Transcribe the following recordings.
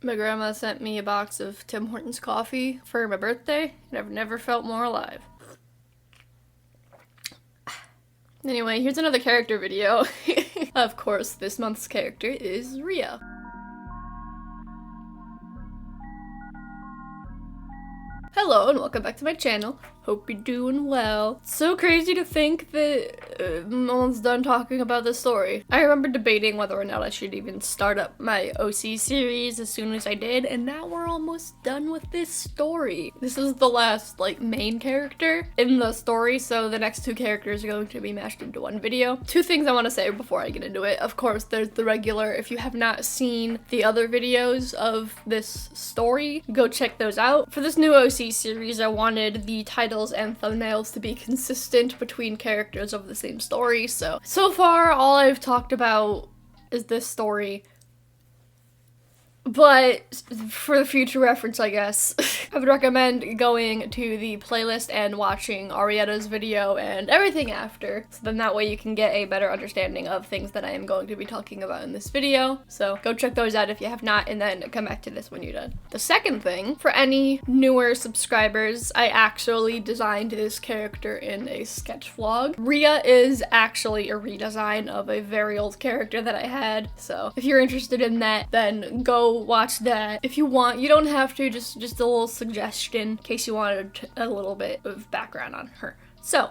My grandma sent me a box of Tim Hortons coffee for my birthday, and I've never felt more alive. Anyway, here's another character video. Of course, this month's character is Rhea. Hello and welcome back to my channel. Hope you're doing well. It's so crazy to think that I'm almost done talking about this story. I remember debating whether or not I should even start up my OC series as soon as I did, and now we're almost done with this story. This is the last, main character in the story, so the next two characters are going to be mashed into one video. Two things I want to say before I get into it. Of course, there's the regular, if you have not seen the other videos of this story, go check those out. For this new OC series, I wanted the titles and thumbnails to be consistent between characters of the same story, so far all I've talked about is this story. But for the future reference, I guess, I would recommend going to the playlist and watching Arietta's video and everything after, so then that way you can get a better understanding of things that I am going to be talking about in this video. So go check those out if you have not, and then come back to this when you're done. The second thing, for any newer subscribers, I actually designed this character in a sketch vlog. Rhea is actually a redesign of a very old character that I had, so if you're interested in that, then go watch that. If you want, you don't have to, just a little suggestion in case you wanted a little bit of background on her. So,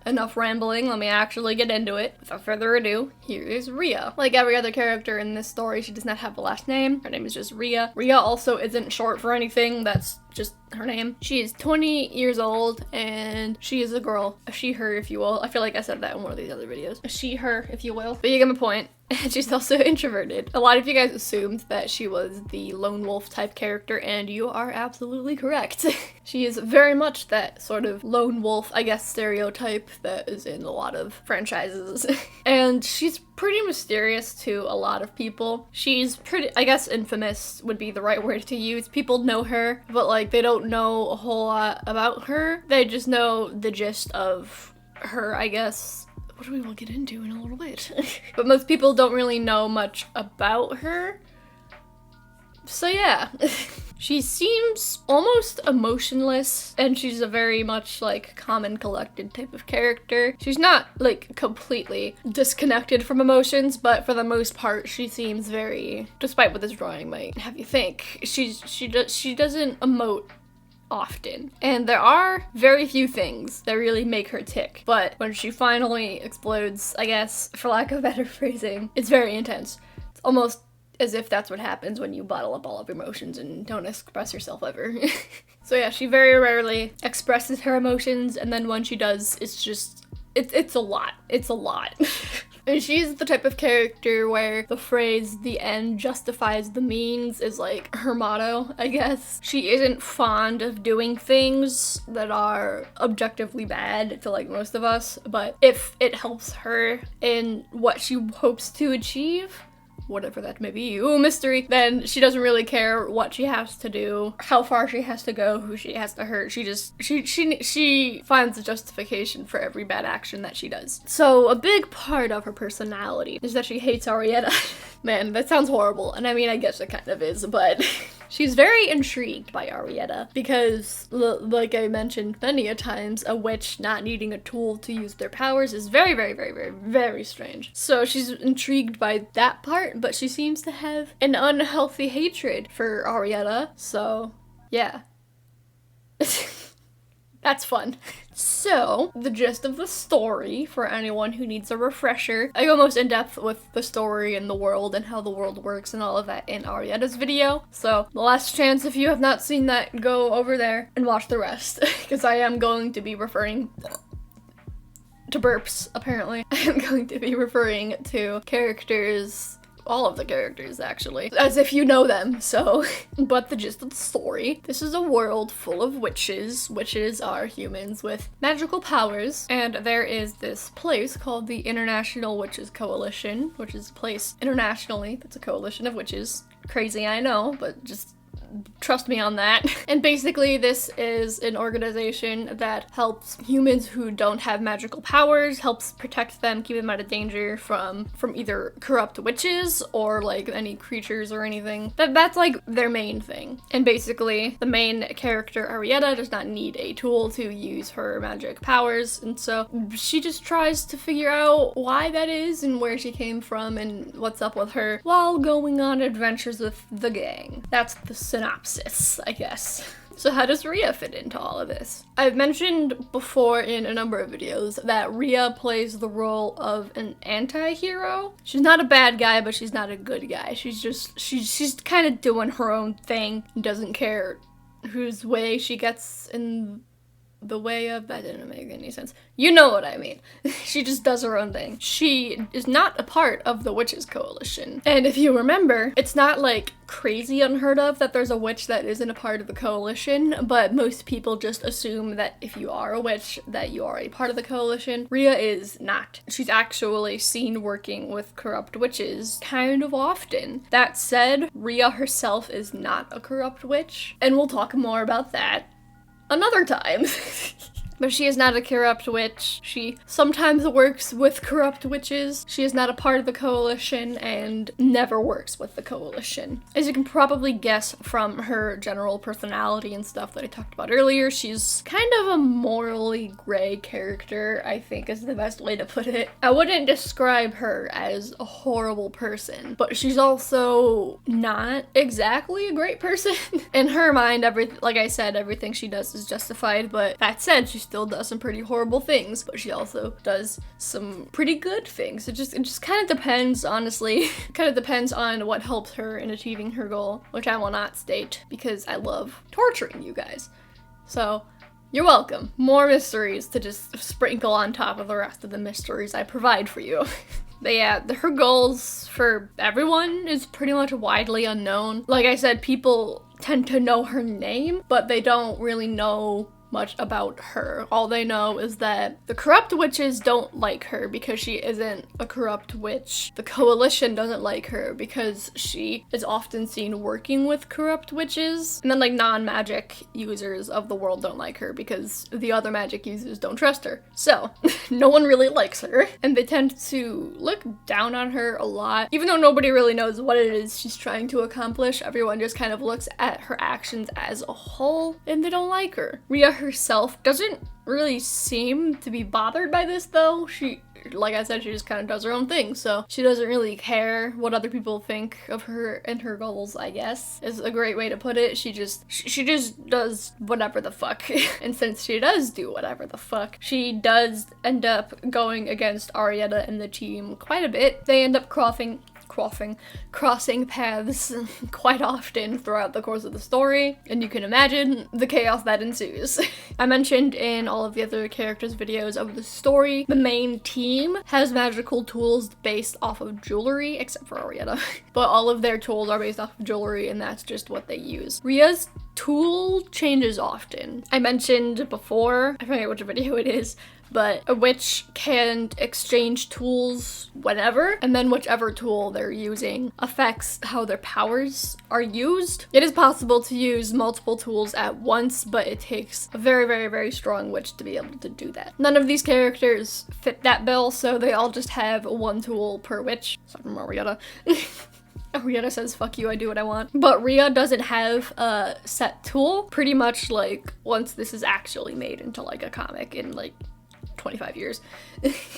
enough rambling, let me actually get into it. Without further ado, here is Rhea. Like every other character in this story, she does not have a last name. Her name is just Rhea. Rhea also isn't short for anything, that's just her name. She is 20 years old, and she is a girl. A she, her, if you will. I feel like I said that in one of these other videos. A she, her, if you will. But you get my point. And she's also introverted. A lot of you guys assumed that she was the lone wolf type character, and you are absolutely correct. She is very much that sort of lone wolf, I guess, stereotype that is in a lot of franchises. And she's pretty mysterious to a lot of people. She's pretty, I guess infamous would be the right word to use. People know her, but they don't know a whole lot about her. They just know the gist of her, I guess. What we will get into in a little bit. But most people don't really know much about her. So yeah. She seems almost emotionless, and she's a very much calm and collected type of character. She's not completely disconnected from emotions, but for the most part she seems very, despite what this drawing might have you think, she doesn't emote often. And there are very few things that really make her tick, but when she finally explodes, I guess, for lack of better phrasing, it's very intense. It's almost as if that's what happens when you bottle up all of your emotions and don't express yourself ever. So yeah, she very rarely expresses her emotions, and then when she does, it's just, it's a lot. It's a lot. And she's the type of character where the phrase, "the end justifies the means," is her motto, I guess. She isn't fond of doing things that are objectively bad to most of us, but if it helps her in what she hopes to achieve, whatever that may be, ooh, mystery, then she doesn't really care what she has to do, how far she has to go, who she has to hurt. She finds a justification for every bad action that she does. So a big part of her personality is that she hates Arietta. Man, that sounds horrible, and I mean, I guess it kind of is, but she's very intrigued by Arietta because, like I mentioned many a times, a witch not needing a tool to use their powers is very, very, very, very, very strange. So she's intrigued by that part, but she seems to have an unhealthy hatred for Arietta, so yeah. That's fun. So, the gist of the story, for anyone who needs a refresher, I go most in depth with the story and the world and how the world works and all of that in Arietta's video. So, the last chance, if you have not seen that, go over there and watch the rest, because I am going to be referring to burps, apparently. I am going to be referring to characters, all of the characters actually, as if you know them, so. But the gist of the story, this is a world full of witches. Witches are humans with magical powers, and there is this place called the International Witches Coalition, which is a place internationally that's a coalition of witches. Crazy, I know, but just trust me on that. And basically this is an organization that helps humans who don't have magical powers, helps protect them, keep them out of danger from either corrupt witches or like any creatures or anything. That's like their main thing. And basically the main character, Arietta, does not need a tool to use her magic powers, and so she just tries to figure out why that is and where she came from and what's up with her while going on adventures with the gang. That's the synopsis, I guess. So how does Rhea fit into all of this? I've mentioned before in a number of videos that Rhea plays the role of an anti-hero. She's not a bad guy, but she's not a good guy. She's kind of doing her own thing and doesn't care whose way she gets in the way of. That didn't make any sense. You know what I mean. She just does her own thing. She is not a part of the Witches Coalition. And if you remember, it's not like crazy unheard of that there's a witch that isn't a part of the coalition, but most people just assume that if you are a witch, that you are a part of the coalition. Rhea is not. She's actually seen working with corrupt witches kind of often. That said, Rhea herself is not a corrupt witch, and we'll talk more about that another time. But she is not a corrupt witch. She sometimes works with corrupt witches. She is not a part of the coalition and never works with the coalition. As you can probably guess from her general personality and stuff that I talked about earlier, she's kind of a morally gray character, I think is the best way to put it. I wouldn't describe her as a horrible person, but she's also not exactly a great person. In her mind, like I said, everything she does is justified, but that said, she still does some pretty horrible things, but she also does some pretty good things. It just kind of depends, honestly. Kind of depends on what helps her in achieving her goal, which I will not state because I love torturing you guys. So you're welcome. More mysteries to just sprinkle on top of the rest of the mysteries I provide for you. But yeah, her goals for everyone is pretty much widely unknown. Like I said, people tend to know her name, but they don't really know much about her. All they know is that the corrupt witches don't like her because she isn't a corrupt witch. The coalition doesn't like her because she is often seen working with corrupt witches. And then like non-magic users of the world don't like her because the other magic users don't trust her. So no one really likes her, and they tend to look down on her a lot. Even though nobody really knows what it is she's trying to accomplish, everyone just kind of looks at her actions as a whole and they don't like her. Rhea herself doesn't really seem to be bothered by this though. She, like I said, she just kind of does her own thing, so she doesn't really care what other people think of her and her goals, I guess, is a great way to put it. She just does whatever the fuck. And since she does do whatever the fuck, she does end up going against Arietta and the team quite a bit. They end up crossing paths quite often throughout the course of the story, and you can imagine the chaos that ensues. I mentioned in all of the other characters' videos of the story, the main team has magical tools based off of jewelry, except for Arietta. But all of their tools are based off of jewelry, and that's just what they use. Rhea's tool changes often. I mentioned before, I forget which video it is, but a witch can exchange tools whenever, and then whichever tool they're using affects how their powers are used. It is possible to use multiple tools at once, but it takes a very, very, very strong witch to be able to do that. None of these characters fit that bill, so they all just have one tool per witch. Aside from Arietta. Arietta says, fuck you, I do what I want. But Rhea doesn't have a set tool, pretty much like once this is actually made into like a comic in like 25 years.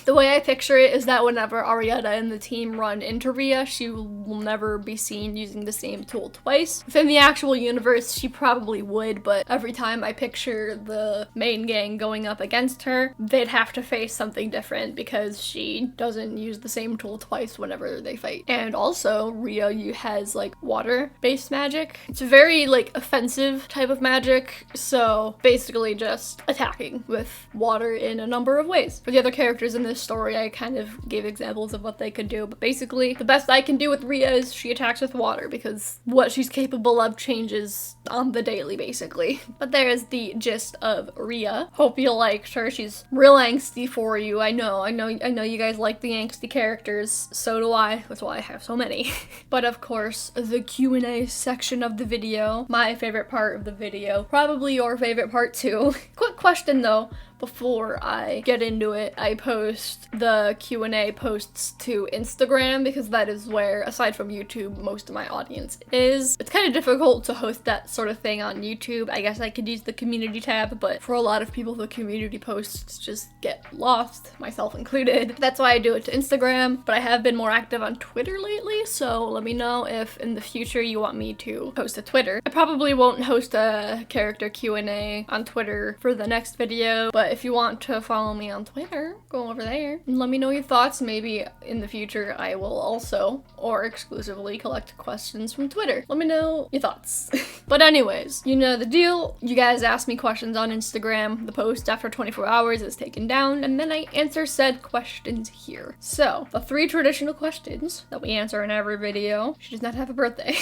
The way I picture it is that whenever Arietta and the team run into Rhea, she will never be seen using the same tool twice. Within the actual universe, she probably would, but every time I picture the main gang going up against her, they'd have to face something different because she doesn't use the same tool twice whenever they fight. And also, Rhea has like water-based magic. It's a very like offensive type of magic, so basically just attacking with water in a number number of ways. For the other characters in this story, I kind of gave examples of what they could do, but basically the best I can do with Rhea is she attacks with water because what she's capable of changes on the daily, basically. But there is the gist of Rhea. Hope you liked her. She's real angsty for you. I know you guys like the angsty characters. So do I. That's why I have so many. But of course, the Q&A section of the video, my favorite part of the video, probably your favorite part too. Quick question though. Before I get into it, I post the Q&A posts to Instagram because that is where, aside from YouTube, most of my audience is. It's kind of difficult to host that sort of thing on YouTube. I guess I could use the community tab, but for a lot of people, the community posts just get lost, myself included. That's why I do it to Instagram, but I have been more active on Twitter lately, so let me know if in the future you want me to post to Twitter. I probably won't host a character Q&A on Twitter for the next video, but if you want to follow me on Twitter, go over there and let me know your thoughts. Maybe in the future I will also, or exclusively, collect questions from Twitter. Let me know your thoughts. But anyways, you know the deal. You guys ask me questions on Instagram. The post after 24 hours is taken down, and then I answer said questions here. So, the 3 traditional questions that we answer in every video. She does not have a birthday.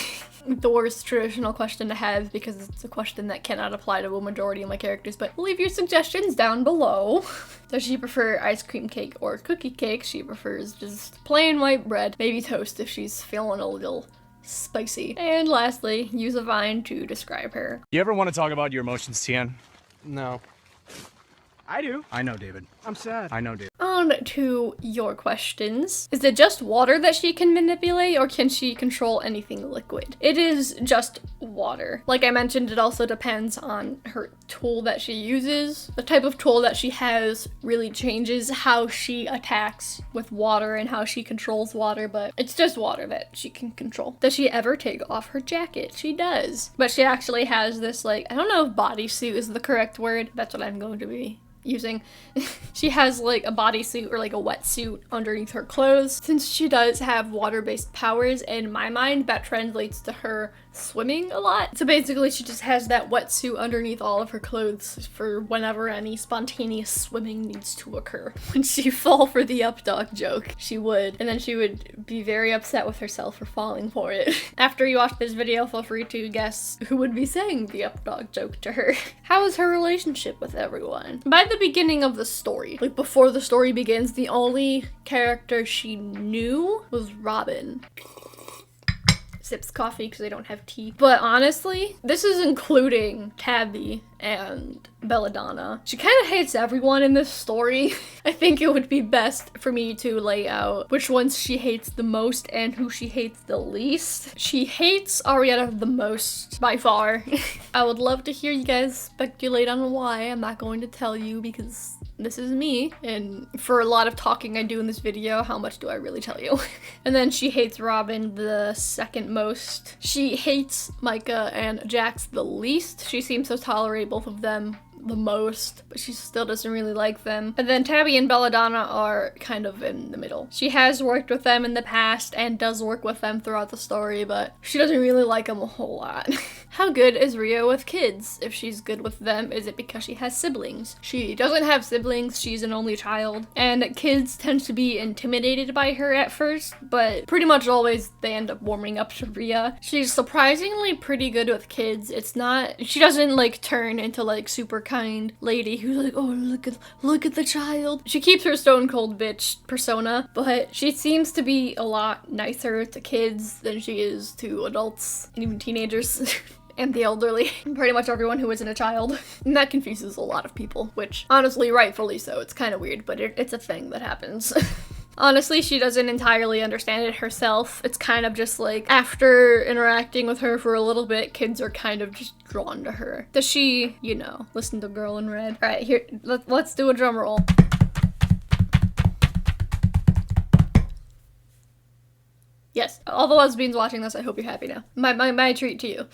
The worst traditional question to have because it's a question that cannot apply to a majority of my characters, but leave your suggestions down below. Does she prefer ice cream cake or cookie cake? She prefers just plain white bread, maybe toast if she's feeling a little spicy. And lastly, use a vine to describe her. You ever want to talk about your emotions, Tian? No. I do. I know, David. I'm sad. I know, David. On to your questions. Is it just water that she can manipulate, or can she control anything liquid? It is just water. Like I mentioned, it also depends on her tool that she uses. The type of tool that she has really changes how she attacks with water and how she controls water, but it's just water that she can control. Does she ever take off her jacket? She does. But she actually has this, like, I don't know if bodysuit is the correct word. That's what I'm going to be using. She has like a bodysuit or like a wetsuit underneath her clothes. Since she does have water-based powers, in my mind that translates to her swimming a lot. So basically she just has that wetsuit underneath all of her clothes for whenever any spontaneous swimming needs to occur. When she fall for the up dog joke, she would, and then she would be very upset with herself for falling for it. After you watch this video, feel free to guess who would be saying the up dog joke to her. How is her relationship with everyone? By the beginning of the story, like before the story begins, the only character she knew was Robin. Sips coffee because I don't have tea. But honestly, this is including Tabby and Belladonna. She kind of hates everyone in this story. I think it would be best for me to lay out which ones she hates the most and who she hates the least. She hates Arietta the most by far. I would love to hear you guys speculate on why. I'm not going to tell you because this is me, and for a lot of talking I do in this video, how much do I really tell you? And then she hates Robin the second most. She hates Micah and Jax the least. She seems to tolerate both of them the most, but she still doesn't really like them. And then Tabby and Belladonna are kind of in the middle. She has worked with them in the past and does work with them throughout the story, but she doesn't really like them a whole lot. How good is Rio with kids? If she's good with them, is it because she has siblings? She doesn't have siblings, she's an only child, and kids tend to be intimidated by her at first, but pretty much always they end up warming up to Rhea. She's surprisingly pretty good with kids. It's not, she doesn't like turn into like super kind lady who's like, oh, look at the child. She keeps her stone cold bitch persona, but she seems to be a lot nicer to kids than she is to adults and even teenagers. And the elderly, pretty much everyone who isn't a child. And that confuses a lot of people, which honestly, rightfully so. It's kind of weird, but it's a thing that happens. Honestly, she doesn't entirely understand it herself. It's kind of just like, after interacting with her for a little bit, kids are kind of just drawn to her. Does she, you know, listen to Girl in Red? All right, here, let's do a drum roll. Yes, all the lesbians watching this, I hope you're happy now. My treat to you.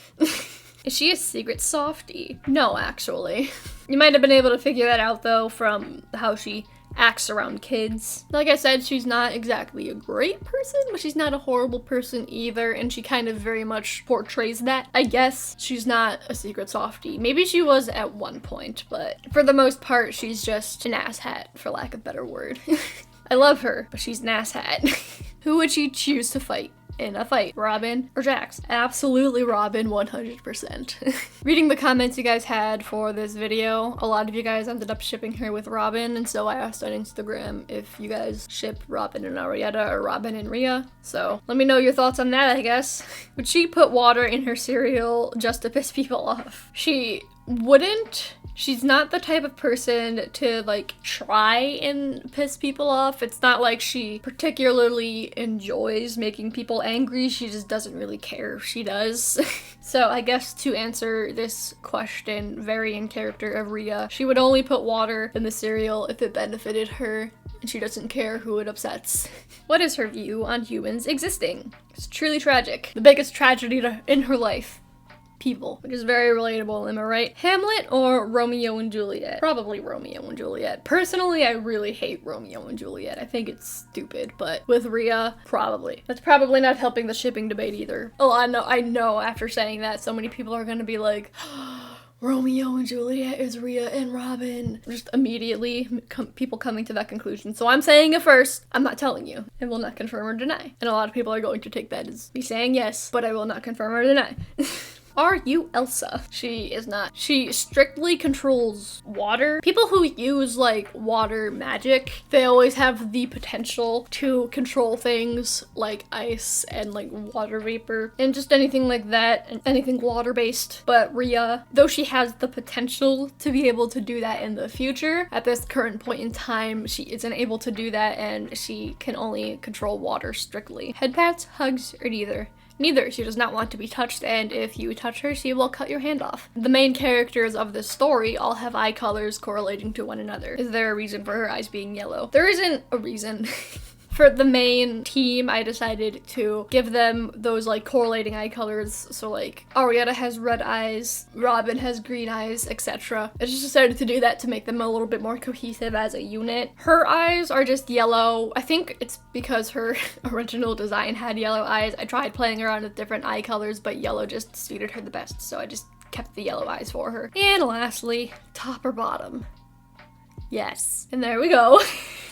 Is she a secret softie? No, actually. You might have been able to figure that out, though, from how she acts around kids. Like I said, she's not exactly a great person, but she's not a horrible person either, and she kind of very much portrays that. I guess she's not a secret softie. Maybe she was at one point, but for the most part, she's just an asshat, for lack of a better word. I love her, but she's an asshat. Who would she choose to fight in a fight, Robin or Jax? Absolutely Robin, 100%. Reading the comments you guys had for this video, a lot of you guys ended up shipping her with Robin, and so I asked on Instagram if you guys ship Robin and Arietta or Robin and Rhea. So let me know your thoughts on that, I guess. Would she put water in her cereal just to piss people off? She wouldn't. She's not the type of person to like try and piss people off. It's not like she particularly enjoys making people angry. She just doesn't really care if she does. So I guess to answer this question, very in character of Rhea, she would only put water in the cereal if it benefited her, and she doesn't care who it upsets. What is her view on humans existing? It's truly tragic. The biggest tragedy in her life. People, which is very relatable, am I right? Hamlet or Romeo and Juliet? Probably Romeo and Juliet. Personally, I really hate Romeo and Juliet. I think it's stupid, but with Rhea, probably. That's probably not helping the shipping debate either. Oh, I know after saying that, so many people are gonna be like, Romeo and Juliet is Rhea and Robin. Just immediately people coming to that conclusion. So I'm saying it first. I'm not telling you. I will not confirm or deny. And a lot of people are going to take that as me saying yes, but I will not confirm or deny. Are you Elsa? She is not. She strictly controls water. People who use like water magic, they always have the potential to control things like ice and like water vapor and just anything like that, and anything water-based. But Rhea, though she has the potential to be able to do that in the future, at this current point in time, she isn't able to do that, and she can only control water strictly. Head pats, hugs, or neither? Neither. She does not want to be touched, and if you touch her, she will cut your hand off. The main characters of this story all have eye colors correlating to one another. Is there a reason for her eyes being yellow? There isn't a reason. For the main team, I decided to give them those like correlating eye colors. So like Arietta has red eyes, Robin has green eyes, etc. I just decided to do that to make them a little bit more cohesive as a unit. Her eyes are just yellow. I think it's because her original design had yellow eyes. I tried playing around with different eye colors, but yellow just suited her the best. So I just kept the yellow eyes for her. And lastly, top or bottom? Yes. And there we go.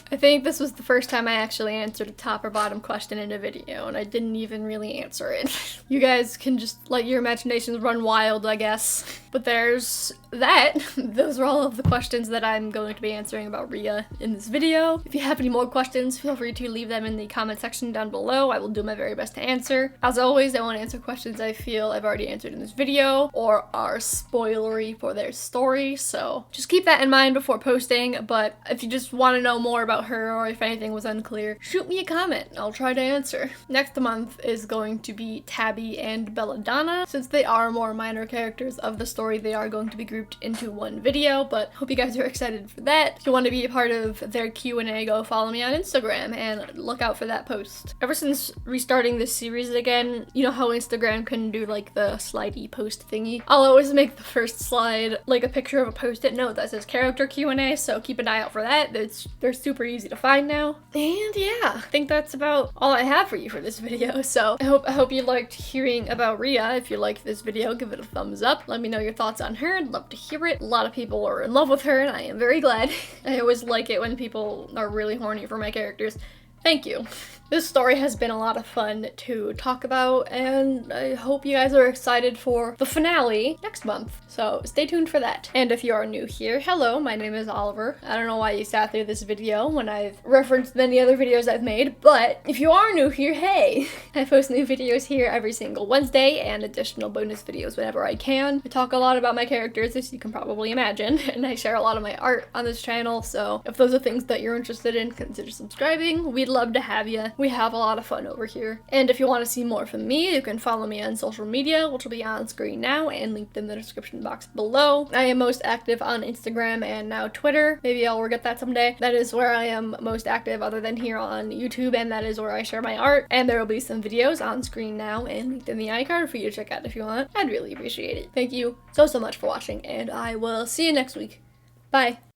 I think this was the first time I actually answered a top or bottom question in a video, and I didn't even really answer it. You guys can just let your imaginations run wild, I guess. But there's that. Those are all of the questions that I'm going to be answering about Rhea in this video. If you have any more questions, feel free to leave them in the comment section down below. I will do my very best to answer. As always, I want to answer questions I feel I've already answered in this video or are spoilery for their story, so just keep that in mind before posting. But if you just want to know more about her, or if anything was unclear, shoot me a comment. I'll try to answer. Next month is going to be Tabby and Belladonna. Since they are more minor characters of the story, they are going to be grouped into one video, but hope you guys are excited for that. If you want to be a part of their Q&A, go follow me on Instagram and look out for that post. Ever since restarting this series again, you know how Instagram can do like the slidey post thingy? I'll always make the first slide like a picture of a post-it note that says character Q&A, so keep an eye out for that. They're super easy to find now. And yeah, I think that's about all I have for you for this video. So I hope you liked hearing about Rhea. If you liked this video, give it a thumbs up. Let me know your thoughts on her. I'd love to hear it. A lot of people are in love with her, and I am very glad. I always like it when people are really horny for my characters. Thank you. This story has been a lot of fun to talk about, and I hope you guys are excited for the finale next month. So stay tuned for that. And if you are new here, hello, my name is Oliver. I don't know why you sat through this video when I've referenced many other videos I've made, but if you are new here, hey! I post new videos here every single Wednesday and additional bonus videos whenever I can. I talk a lot about my characters, as you can probably imagine, and I share a lot of my art on this channel, so if those are things that you're interested in, consider subscribing. We'd love to have you. We have a lot of fun over here. And if you want to see more from me, you can follow me on social media, which will be on screen now and linked in the description box below. I am most active on Instagram and now Twitter. Maybe I'll get that someday. That is where I am most active other than here on YouTube, and that is where I share my art. And there will be some videos on screen now and linked in the iCard for you to check out if you want. I'd really appreciate it. Thank you so much for watching, and I will see you next week. Bye.